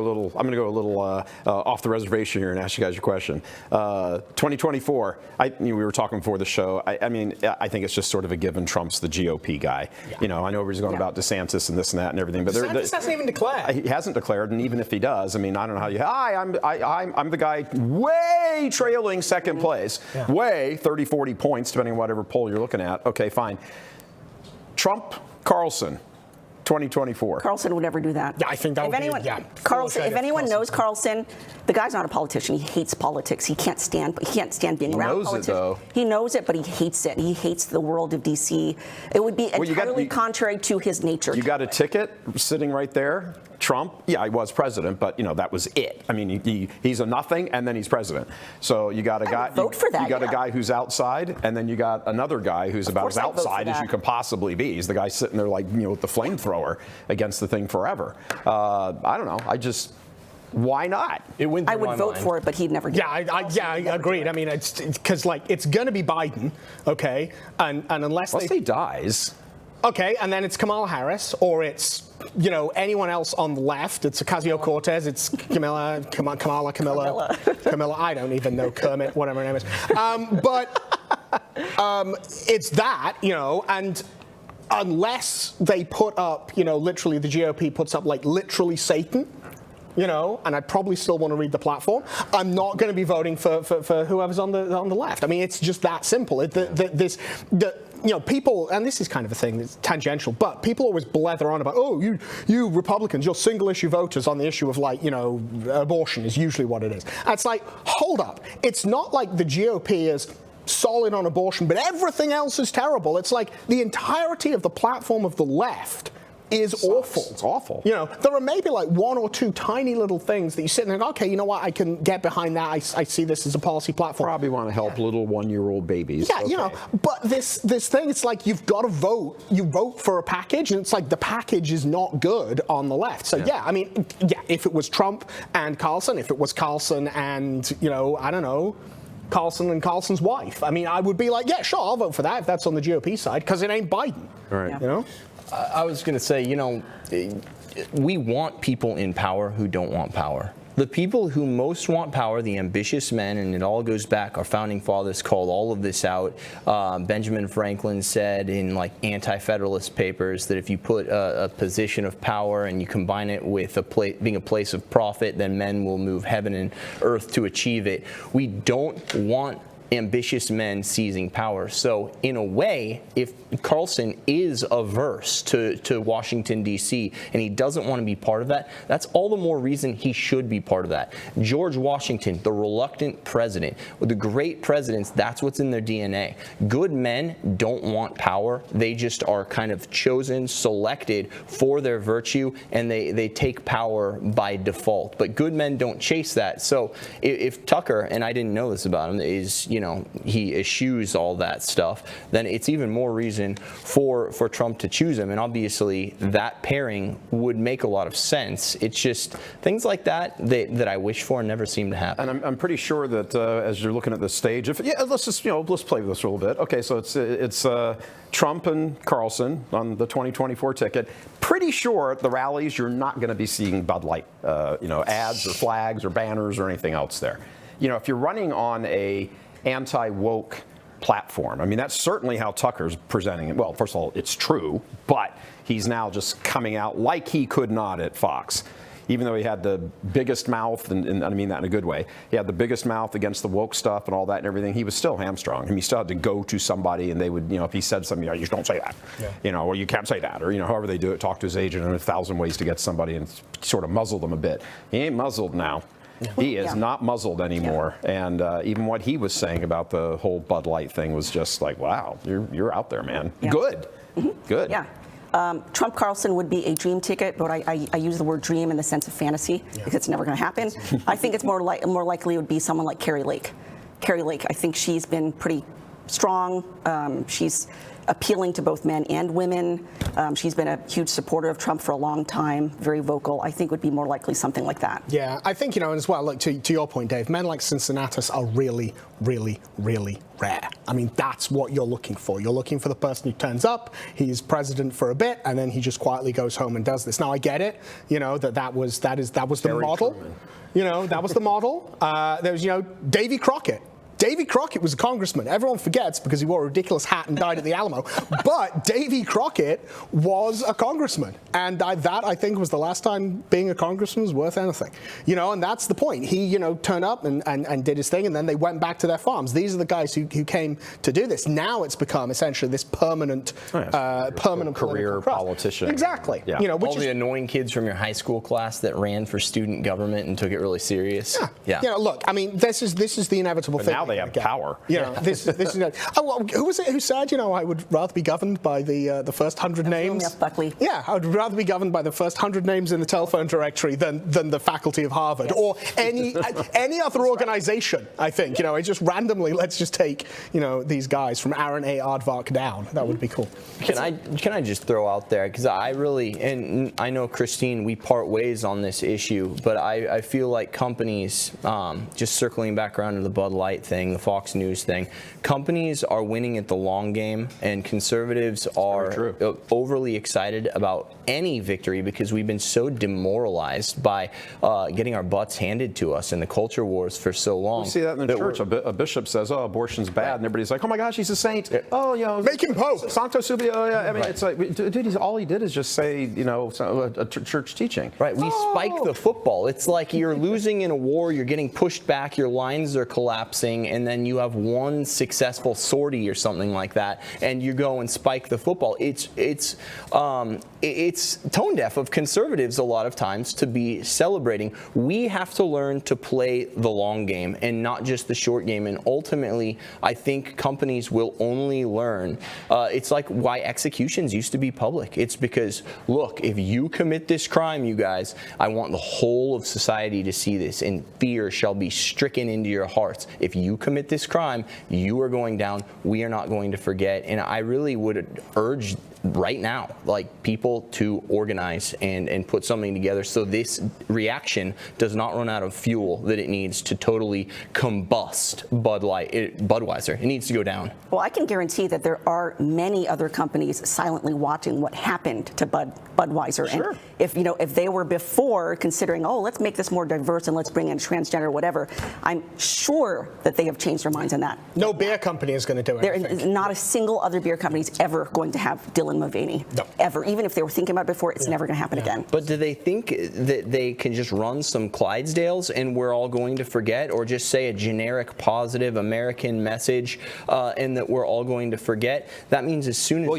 go a little off the reservation here and ask you guys your question. 2024. We were talking before the show. I mean, I think it's just sort of a given. Trump's the GOP guy. Yeah. You know, I know everybody's going about DeSantis and this and that and everything, but DeSantis hasn't even declared. He hasn't declared, and even if he does, I mean, I don't know how you. I'm the guy way trailing second place, way 30, 40 points, depending on whatever poll you're looking at. Okay, fine. Trump, Carlson, 2024. Carlson would never do that. Yeah, I think that would be, Carlson, if anyone knows Carlson, the guy's not a politician. He hates politics. He can't stand being around politics. He knows it, though. He knows it, but he hates it. He hates the world of D.C. It would be entirely contrary to his nature. You got a ticket sitting right there. Trump, yeah, he was president, but, you know, that was it. I mean, he's a nothing, and then he's president. So you got a guy. Vote for that. You got a guy who's outside, and then you got another guy who's about as outside as you can possibly be. He's the guy sitting there, like, you know, with the flamethrower against the thing forever. I don't know. Why not? I would vote for it, but he'd never do it. I agreed. I mean, it's because, like, it's going to be Biden, okay? And unless he dies. Okay, and then it's Kamala Harris, or it's, you know, anyone else on the left. It's Ocasio-Cortez, it's Kamala, I don't even know, Kermit, whatever her name is. It's that, you know, and unless they put up, you know, literally the GOP puts up, like, literally Satan, you know, and I'd probably still want to read the platform, I'm not going to be voting for whoever's on the left. I mean, it's just that simple. You know, people, and this is kind of a thing that's tangential, but people always blether on about, oh, you Republicans, you're single issue voters on the issue of, like, you know, abortion is usually what it is. And it's like, hold up. It's not like the GOP is solid on abortion, but everything else is terrible. It's like the entirety of the platform of the left is awful. It's awful. You know, there are maybe like 1 or 2 tiny little things that you sit there and go, okay, you know what, I can get behind that. I see this as a policy platform. Probably want to help little 1-year-old babies. Yeah, okay. You know, but this thing, it's like you've got to vote. You vote for a package, and it's like the package is not good on the left. So yeah, I mean, yeah, if it was Trump and Carlson, if it was Carlson and, you know, I don't know, Carlson and Carlson's wife, I mean, I would be like, yeah, sure, I'll vote for that if that's on the GOP side, because it ain't Biden. Right. You know? I was going to say, you know, we want people in power who don't want power. The people who most want power, the ambitious men, and it all goes back, our founding fathers called all of this out. Benjamin Franklin said in, like, anti-federalist papers that if you put a position of power and you combine it with being a place of profit, then men will move heaven and earth to achieve it. We don't want ambitious men seizing power. So in a way, if Carlson is averse to Washington, D.C., and he doesn't want to be part of that, that's all the more reason he should be part of that. George Washington, the reluctant president, with the great presidents, that's what's in their DNA. Good men don't want power. They just are kind of chosen, selected for their virtue, and they take power by default. But good men don't chase that. So if Tucker, and I didn't know this about him, is, you know, he eschews all that stuff, then it's even more reason for Trump to choose him. And obviously that pairing would make a lot of sense. It's just things like that I wish for never seem to happen. And I'm pretty sure that as you're looking at this stage, let's play with this a little bit. Okay, so it's Trump and Carlson on the 2024 ticket. Pretty sure at the rallies you're not going to be seeing Bud Light, ads or flags or banners or anything else there. you know, if you're running on a anti-woke platform, I mean, that's certainly how Tucker's presenting it. Well, first of all, it's true, but he's now just coming out like he could not at Fox. Even though he had the biggest mouth, and I mean that in a good way, he had the biggest mouth against the woke stuff and all that and everything, he was still hamstrung. I mean, he still had to go to somebody and they would, you know, if he said something, you just don't say that. Yeah. You know, or you can't say that, or, you know, however they do it, talk to his agent in 1,000 ways to get somebody and sort of muzzle them a bit. He ain't muzzled now. Yeah. He is not muzzled anymore. Yeah. And even what he was saying about the whole Bud Light thing was just like, wow, you're out there, man. Yeah. Good. Mm-hmm. Good. Yeah. Trump Carlson would be a dream ticket, but I use the word dream in the sense of fantasy because it's never going to happen. I think it's more likely it would be someone like Carrie Lake. Carrie Lake, I think she's been pretty strong. She's appealing to both men and women. She's been a huge supporter of Trump for a long time, very vocal. I think would be more likely something like that. Yeah, I think, you know, as well, look, to your point, Dave, men like Cincinnatus are really, really, really rare. I mean, that's what you're looking for. You're looking for the person who turns up, he's president for a bit, and then he just quietly goes home and does this. Now, I get it, you know, that was the model. Truman. You know, that was the model. There was, you know, Davy Crockett. Davy Crockett was a congressman. Everyone forgets because he wore a ridiculous hat and died at the Alamo. But Davy Crockett was a congressman. And that, I think, was the last time being a congressman was worth anything. You know, and that's the point. He, you know, turned up and did his thing, and then they went back to their farms. These are the guys who came to do this. Now it's become essentially this permanent career politician. Exactly. Yeah. You know, all the annoying kids from your high school class that ran for student government and took it really serious. Yeah. You know, look, I mean, this is the inevitable thing. Now they have power. You know, this is. Who was it who said, you know, I would rather be governed by the first 100 names? Yes, Buckley. Yeah, I would rather be governed by the first 100 names in the telephone directory than the faculty of Harvard or any other organization. I think, you know, just randomly, let's just take, you know, these guys from Aaron A. Aardvark down. That would be cool. Can I just throw out there, because I really, and I know Christine, we part ways on this issue, but I feel like companies, just circling back around to the Bud Light thing, the Fox News thing, companies are winning at the long game, and conservatives are overly excited about any victory because we've been so demoralized by getting our butts handed to us in the culture wars for so long. We see that in the church. A bishop says, "Oh, abortion's bad," and everybody's like, "Oh my gosh, he's a saint." Oh, you know, make him pope. Sancto Subio. Oh, yeah. I mean, it's like, dude, all he did is just say, you know, a church teaching. Right. We spike the football. It's like you're losing in a war. You're getting pushed back. Your lines are collapsing, and then you have one successful sortie or something like that, and you go and spike the football. It's tone deaf of conservatives a lot of times to be celebrating. We have to learn to play the long game and not just the short game. And ultimately, I think companies will only learn. It's like why executions used to be public. It's because, look, if you commit this crime, you guys, I want the whole of society to see this, and fear shall be stricken into your hearts. If you commit this crime, you are going down. We are not going to forget. And I really would urge right now, like, people to organize and put something together so this reaction does not run out of fuel that it needs to totally combust Budweiser. It needs to go down. Well, I can guarantee that there are many other companies silently watching what happened to Budweiser. Sure. And if they were before considering, oh, let's make this more diverse and let's bring in transgender, whatever, I'm sure that they have changed their minds on that. No beer company is going to do it. There is not a single other beer company is ever going to have Dylan Mulvaney. No. Ever. Even if they were thinking about it before, it's never going to happen again. But do they think that they can just run some Clydesdales and we're all going to forget, or just say a generic positive American message and that we're all going to forget? That means as soon as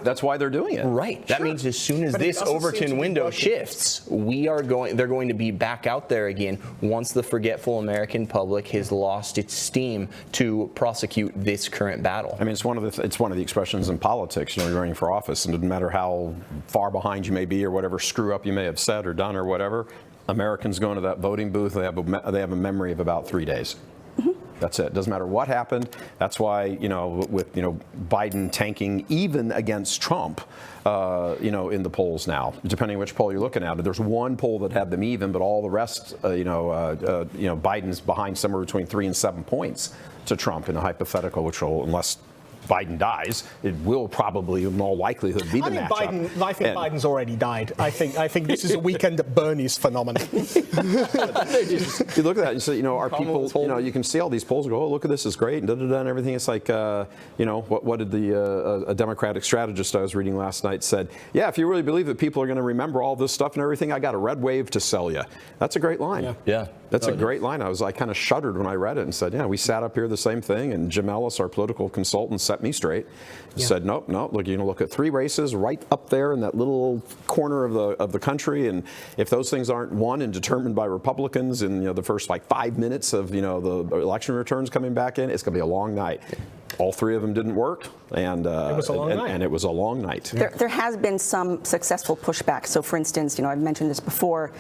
that's why they're doing it. Right. That means as soon as this Overton window shifts, they're going to be back out there again once the forgetful American public has lost its steam to prosecute this current battle. I mean, it's one of the expressions in politics. You know, you're running for office, and it doesn't matter how far behind you may be or whatever screw up you may have said or done or whatever. Americans go into that voting booth, they have a memory of about 3 days. That's it. Doesn't matter what happened. That's why, with Biden tanking even against Trump, in the polls now, depending on which poll you're looking at. There's one poll that had them even, but all the rest, Biden's behind somewhere between 3 and 7 points to Trump in a hypothetical, which will, unless Biden dies, it will probably, in all likelihood, be the matchup. I think Biden's already died. I think this is a weekend at Bernie's phenomenon. You look at that and you say, you know, are people, you know, you can see all these polls and go, oh, look at this, is great, and da-da-da, and everything. It's like, you know, what did a Democratic strategist I was reading last night said? Yeah, if you really believe that people are going to remember all this stuff and everything, I got a red wave to sell you. That's a great line. Yeah. That's a great line. I kind of shuddered when I read it and said, yeah, we sat up here the same thing, and Jim Ellis, our political consultant, set me straight. He said, no, look, you're going to look at 3 races right up there in that little corner of the country, and if those things aren't won and determined by Republicans in, you know, the first like 5 minutes of, you know, the election returns coming back in, it's going to be a long night. All 3 of them didn't work, and it was a long night. And it was a long night. There has been some successful pushback. So, for instance, you know, I've mentioned this before.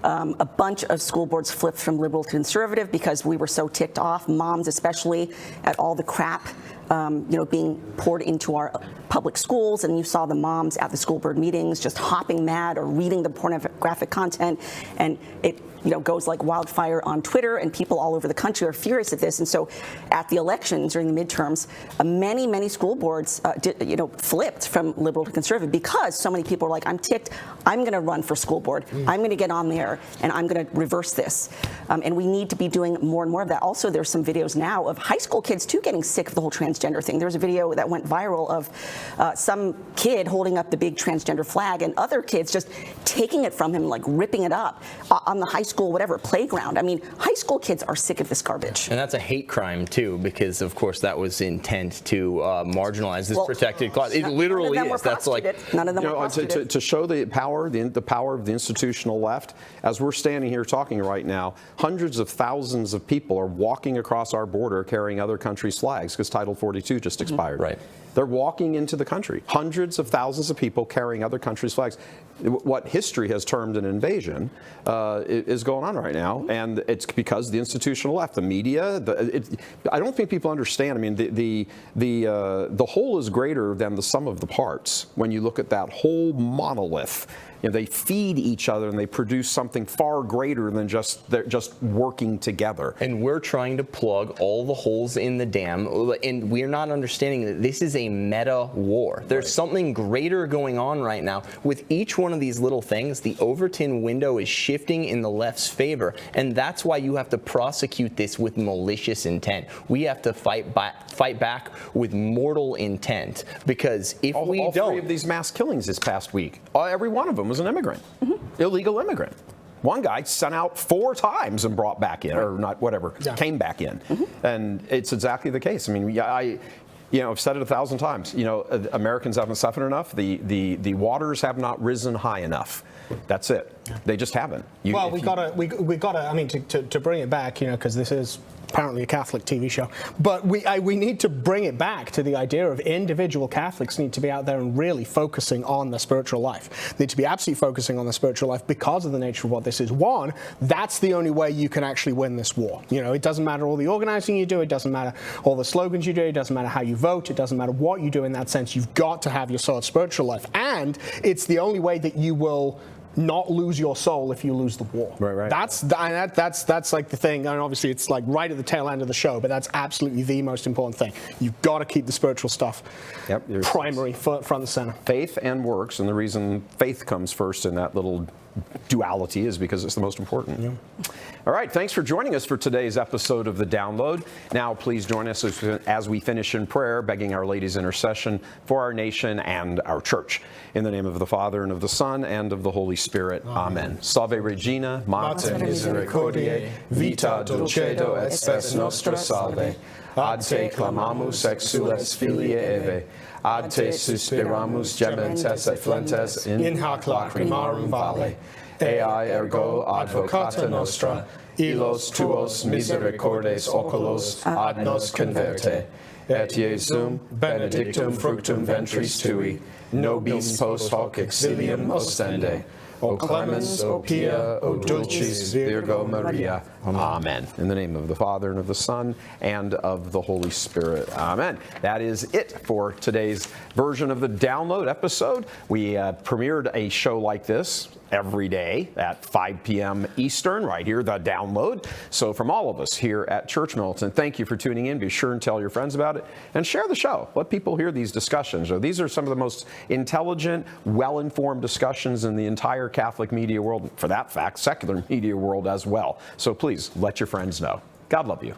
A bunch of school boards flipped from liberal to conservative because we were so ticked off, moms especially, at all the crap, you know, being poured into our public schools. And you saw the moms at the school board meetings just hopping mad or reading the pornographic content, and it, you know, goes like wildfire on Twitter, and people all over the country are furious at this. And so at the elections during the midterms, many school boards you know, flipped from liberal to conservative because so many people are like, I'm ticked, I'm going to run for school board, I'm going to get on there, and I'm going to reverse this. And we need to be doing more and more of that. Also, there's some videos now of high school kids too getting sick of the whole transgender thing. There was a video that went viral of some kid holding up the big transgender flag and other kids just taking it from him, like ripping it up on the high school, whatever, playground. I mean, high school kids are sick of this garbage. And that's a hate crime, too, because, of course, that was intent to marginalize this protected class. It literally is. That's like, none of them were prosecuted. To show the power of the institutional left, as we're standing here talking right now, hundreds of thousands of people are walking across our border carrying other countries' flags because Title 42 just expired. Right. They're walking into the country. Hundreds of thousands of people carrying other countries' flags. What history has termed an invasion is going on right now, and it's because the institutional left, the media. I don't think people understand. I mean, the whole is greater than the sum of the parts. When you look at that whole monolith, you know, they feed each other and they produce something far greater than just working together. And we're trying to plug all the holes in the dam, and we're not understanding that this is a meta war. There's something greater going on right now. With each one of these little things, the Overton window is shifting in the left's favor, and that's why you have to prosecute this with malicious intent. We have to fight back with mortal intent, because if we don't... All 3 of these mass killings this past week, every one of them was an immigrant, illegal immigrant. One guy sent out 4 times and brought back in, or not, whatever, came back in. And it's exactly the case. I mean, I've said it 1,000 times. You know, Americans haven't suffered enough. The waters have not risen high enough. That's it. They just haven't. We gotta. I mean, to bring it back, you know, because this is apparently a Catholic TV show, but we need to bring it back to the idea of individual Catholics need to be out there and really focusing on their spiritual life. They need to be absolutely focusing on their spiritual life because of the nature of what this is. One, that's the only way you can actually win this war. You know, it doesn't matter all the organizing you do, it doesn't matter all the slogans you do, it doesn't matter how you vote, it doesn't matter what you do in that sense. You've got to have your solid spiritual life, and it's the only way that you will not lose your soul if you lose the war. Right. That's like the thing, and obviously it's like right at the tail end of the show, but that's absolutely the most important thing. You've got to keep the spiritual stuff primary, front and center. Faith and works, and the reason faith comes first in that little duality is because it's the most important. Yeah. All right, thanks for joining us for today's episode of The Download. Now, please join us as we finish in prayer, begging Our Lady's intercession for our nation and our church. In the name of the Father, and of the Son, and of the Holy Spirit. Amen. Salve Regina, Mater Misericordiae, vita dulcedo et spes nostra salve. Ad te clamamus exules Filii Eve. Ad te suspiramus gementes et flentes in hac lacrimarum vale. Ei ergo advocata nostra, illos tuos misericordes oculos ad nos converte. Et Iesum benedictum fructum ventris tui, nobis post hoc exilium ostende. O clemens, O pia, O dulcis Virgo Maria. Amen. In the name of the Father, and of the Son, and of the Holy Spirit. Amen. That is it for today's version of the Download episode. We premiered a show like this every day at 5 p.m. Eastern, right here, the Download. So from all of us here at Church Militant, thank you for tuning in. Be sure and tell your friends about it and share the show. Let people hear these discussions. These are some of the most intelligent, well-informed discussions in the entire Catholic media world, for that fact, secular media world as well. So please let your friends know. God love you.